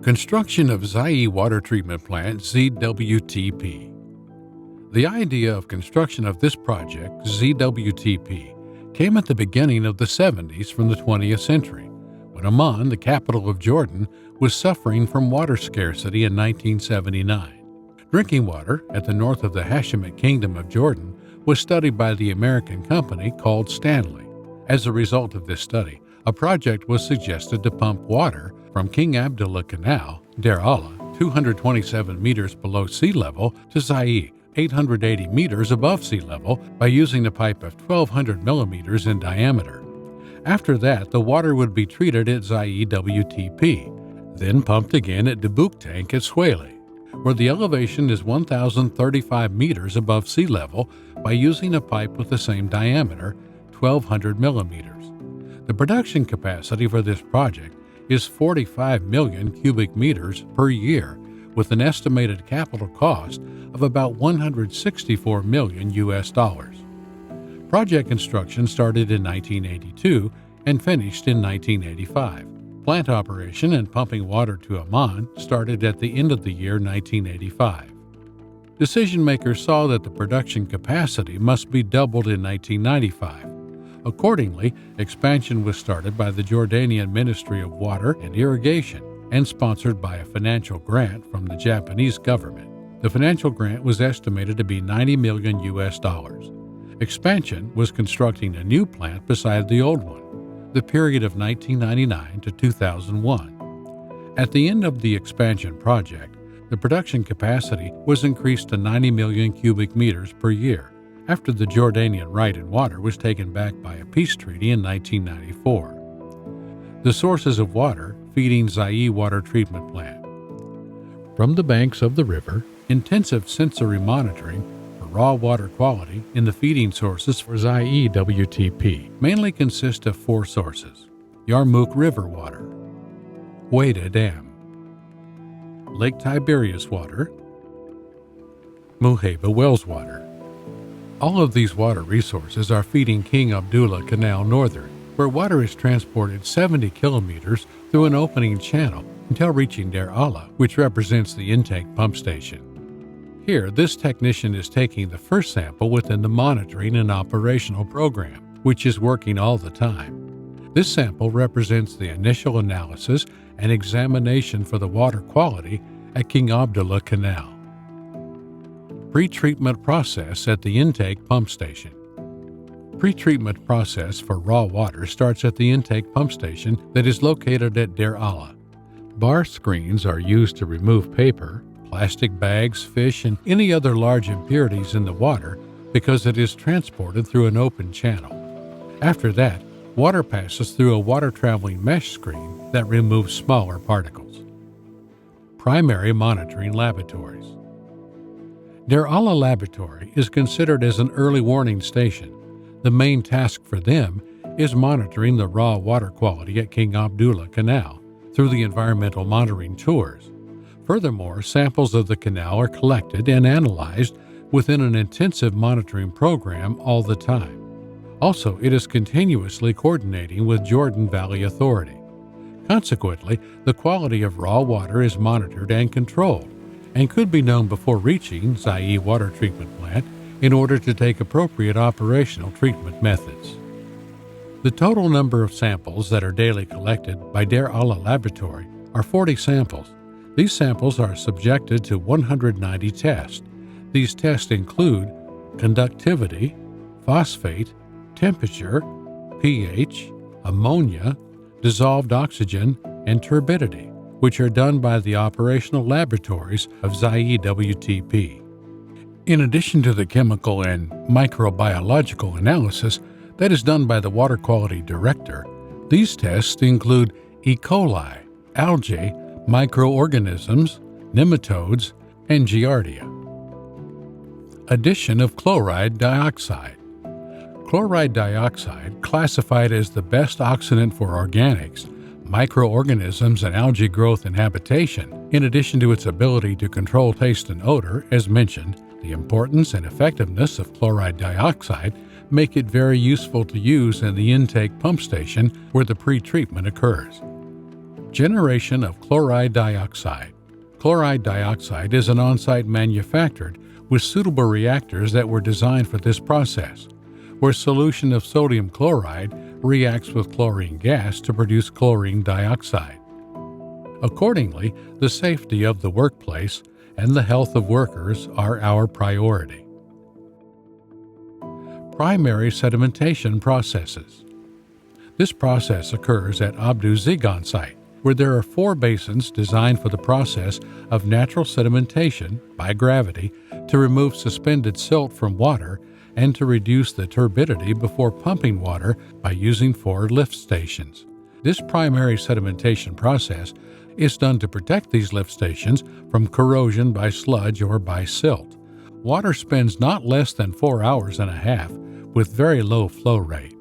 Construction of Zai Water Treatment Plant, ZWTP. The idea of construction of this project, ZWTP, came at the beginning of the 70s from the 20th century, when Amman, the capital of Jordan, was suffering from water scarcity in 1979. Drinking water at the north of the Hashemite Kingdom of Jordan was studied by the American company called Stanley. As a result of this study, a project was suggested to pump water from King Abdullah Canal, Deir Allah, 227 meters below sea level, to Zai, 880 meters above sea level, by using a pipe of 1,200 millimeters in diameter. After that, the water would be treated at Zai WTP, then pumped again at Dubuque Tank at Swaley, where the elevation is 1,035 meters above sea level, by using a pipe with the same diameter, 1,200 millimeters. The production capacity for this project is 45 million cubic meters per year, with an estimated capital cost of about $164 million. Project construction started in 1982 and finished in 1985. Plant operation and pumping water to Amman started at the end of the year 1985. Decision makers saw that the production capacity must be doubled in 1995. Accordingly, expansion was started by the Jordanian Ministry of Water and Irrigation and sponsored by a financial grant from the Japanese government. The financial grant was estimated to be $90 million. Expansion was constructing a new plant beside the old one, the period of 1999 to 2001. At the end of the expansion project, the production capacity was increased to 90 million cubic meters per year, after the Jordanian right in water was taken back by a peace treaty in 1994. The sources of water feeding Zai Water Treatment Plant. From the banks of the river, intensive sensory monitoring for raw water quality in the feeding sources for Zai WTP mainly consist of four sources: Yarmouk River water, Wada Dam, Lake Tiberias water, Muheba Wells water. All of these water resources are feeding King Abdullah Canal Northern, where water is transported 70 kilometers through an opening channel until reaching Deir Allah, which represents the intake pump station. Here, this technician is taking the first sample within the monitoring and operational program, which is working all the time. This sample represents the initial analysis and examination for the water quality at King Abdullah Canal. Pre-treatment process at the intake pump station. Pre-treatment process for raw water starts at the intake pump station that is located at Deir Allah. Bar screens are used to remove paper, plastic bags, fish, and any other large impurities in the water because it is transported through an open channel. After that, water passes through a water-traveling mesh screen that removes smaller particles. Primary monitoring laboratories. Deir Allah Laboratory is considered as an early warning station. The main task for them is monitoring the raw water quality at King Abdullah Canal through the environmental monitoring tours. Furthermore, samples of the canal are collected and analyzed within an intensive monitoring program all the time. Also, it is continuously coordinating with Jordan Valley Authority. Consequently, the quality of raw water is monitored and controlled, and could be known before reaching Zai Water Treatment Plant in order to take appropriate operational treatment methods. The total number of samples that are daily collected by Deir Allah Laboratory are 40 samples. These samples are subjected to 190 tests. These tests include conductivity, phosphate, temperature, pH, ammonia, dissolved oxygen, and turbidity, which are done by the operational laboratories of Zai WTP. In addition to the chemical and microbiological analysis that is done by the Water Quality Director, these tests include E. coli, algae, microorganisms, nematodes, and giardia. Addition of chloride dioxide. Chloride dioxide, classified as the best oxidant for organics, Microorganisms and algae growth and habitation, in addition to its ability to control taste and odor, as mentioned, the importance and effectiveness of chloride dioxide make it very useful to use in the intake pump station where the pretreatment occurs. Generation of chloride dioxide. Chloride dioxide is an on-site manufactured with suitable reactors that were designed for this process, where solution of sodium chloride reacts with chlorine gas to produce chlorine dioxide. Accordingly, the safety of the workplace and the health of workers are our priority. Primary sedimentation processes. This process occurs at Abdu Zigan site, where there are 4 basins designed for the process of natural sedimentation by gravity to remove suspended silt from water and to reduce the turbidity before pumping water by using 4 lift stations. This primary sedimentation process is done to protect these lift stations from corrosion by sludge or by silt. Water spends not less than 4 hours and a half with very low flow rate.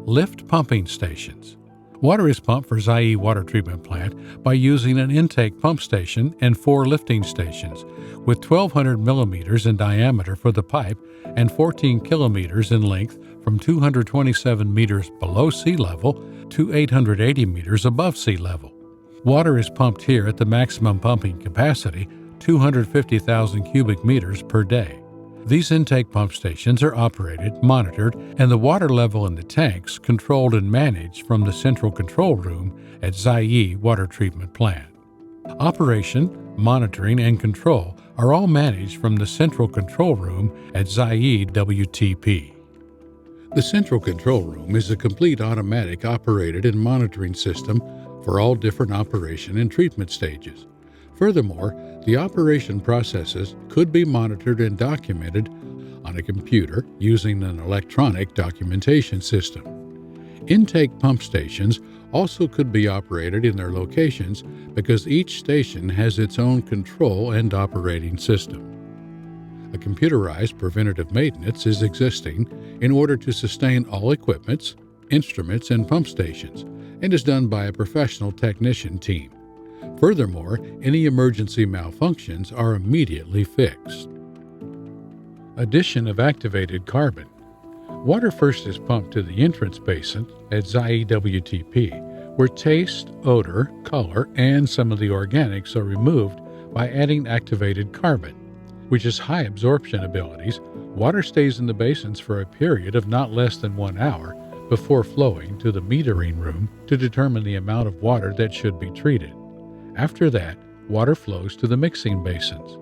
Lift pumping stations. Water is pumped for Zai Water Treatment Plant by using an intake pump station and 4 lifting stations with 1,200 millimeters in diameter for the pipe and 14 kilometers in length from 227 meters below sea level to 880 meters above sea level. Water is pumped here at the maximum pumping capacity, 250,000 cubic meters per day. These intake pump stations are operated, monitored, and the water level in the tanks controlled and managed from the central control room at Zai Water Treatment Plant. Operation, monitoring, and control are all managed from the central control room at Zai WTP. The central control room is a complete automatic operated and monitoring system for all different operation and treatment stages. Furthermore, the operation processes could be monitored and documented on a computer using an electronic documentation system. Intake pump stations also could be operated in their locations because each station has its own control and operating system. A computerized preventative maintenance is existing in order to sustain all equipments, instruments, and pump stations, and is done by a professional technician team. Furthermore, any emergency malfunctions are immediately fixed. Addition of activated carbon. Water first is pumped to the entrance basin at Zai WTP, where taste, odor, color, and some of the organics are removed by adding activated carbon, which has high absorption abilities. Water stays in the basins for a period of not less than 1 hour before flowing to the metering room to determine the amount of water that should be treated. After that, water flows to the mixing basins.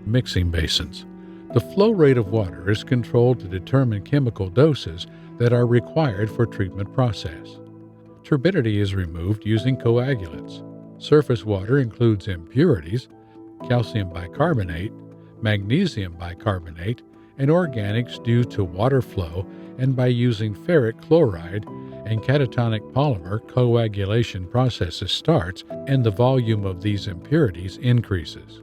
Mixing basins. The flow rate of water is controlled to determine chemical doses that are required for treatment process. Turbidity is removed using coagulants. Surface water includes impurities, calcium bicarbonate, magnesium bicarbonate, and organics due to water flow and by using ferric chloride and catatonic polymer coagulation processes starts and the volume of these impurities increases.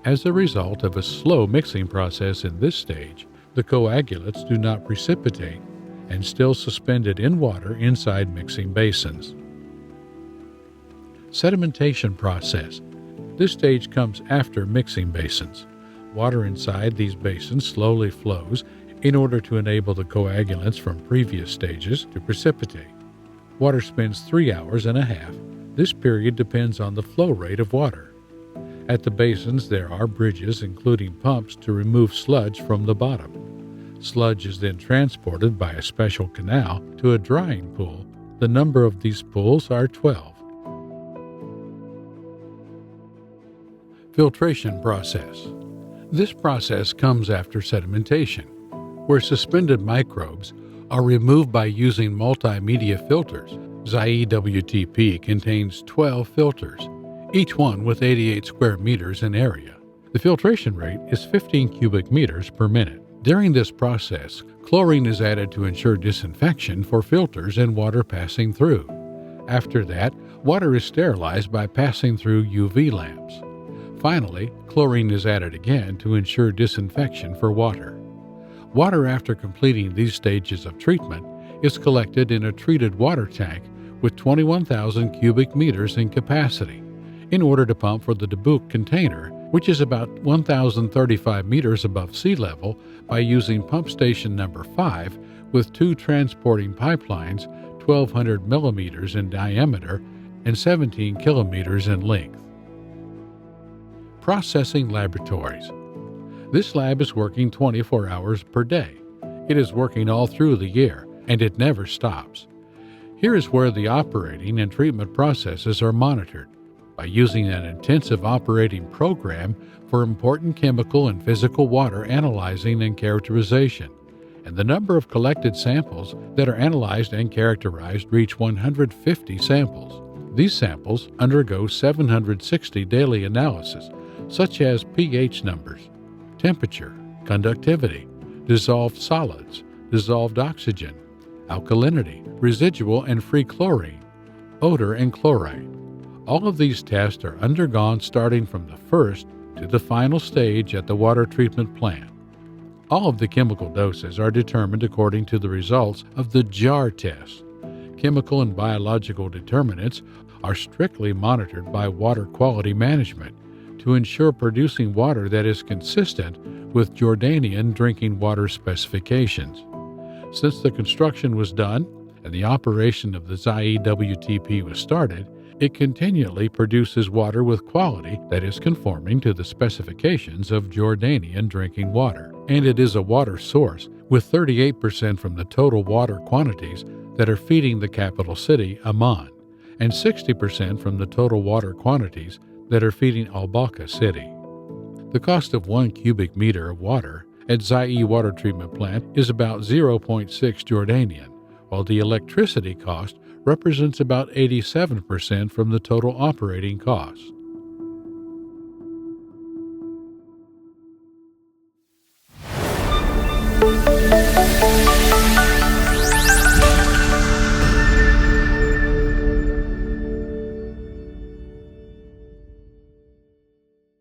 As a result of a slow mixing process in this stage, the coagulates do not precipitate and still suspended in water inside mixing basins. Sedimentation process. This stage comes after mixing basins. Water inside these basins slowly flows in order to enable the coagulants from previous stages to precipitate. Water spends 3 hours and a half. This period depends on the flow rate of water. At the basins there are bridges including pumps to remove sludge from the bottom. Sludge is then transported by a special canal to a drying pool. The number of these pools are 12. Filtration process. This process comes after sedimentation, where suspended microbes are removed by using multimedia filters. Zai WTP contains 12 filters, each one with 88 square meters in area. The filtration rate is 15 cubic meters per minute. During this process, chlorine is added to ensure disinfection for filters and water passing through. After that, water is sterilized by passing through UV lamps. Finally, chlorine is added again to ensure disinfection for water. Water after completing these stages of treatment is collected in a treated water tank with 21,000 cubic meters in capacity in order to pump for the Dubuque container, which is about 1,035 meters above sea level, by using pump station number 5 with 2 transporting pipelines 1,200 millimeters in diameter and 17 kilometers in length. Processing laboratories. This lab is working 24 hours per day. It is working all through the year, and it never stops. Here is where the operating and treatment processes are monitored by using an intensive operating program for important chemical and physical water analyzing and characterization, and the number of collected samples that are analyzed and characterized reach 150 samples. These samples undergo 760 daily analysis, such as pH numbers, temperature, conductivity, dissolved solids, dissolved oxygen, alkalinity, residual and free chlorine, odor and chloride. All of these tests are undergone starting from the first to the final stage at the water treatment plant. All of the chemical doses are determined according to the results of the JAR test. Chemical and biological determinants are strictly monitored by water quality management to ensure producing water that is consistent with Jordanian drinking water specifications. Since the construction was done and the operation of the Zai WTP was started, it continually produces water with quality that is conforming to the specifications of Jordanian drinking water, and it is a water source with 38% from the total water quantities that are feeding the capital city, Amman, and 60% from the total water quantities that are feeding Al-Baqa city. The cost of 1 cubic meter of water at Zai Water Treatment Plant is about 0.6 Jordanian, while the electricity cost represents about 87% from the total operating cost.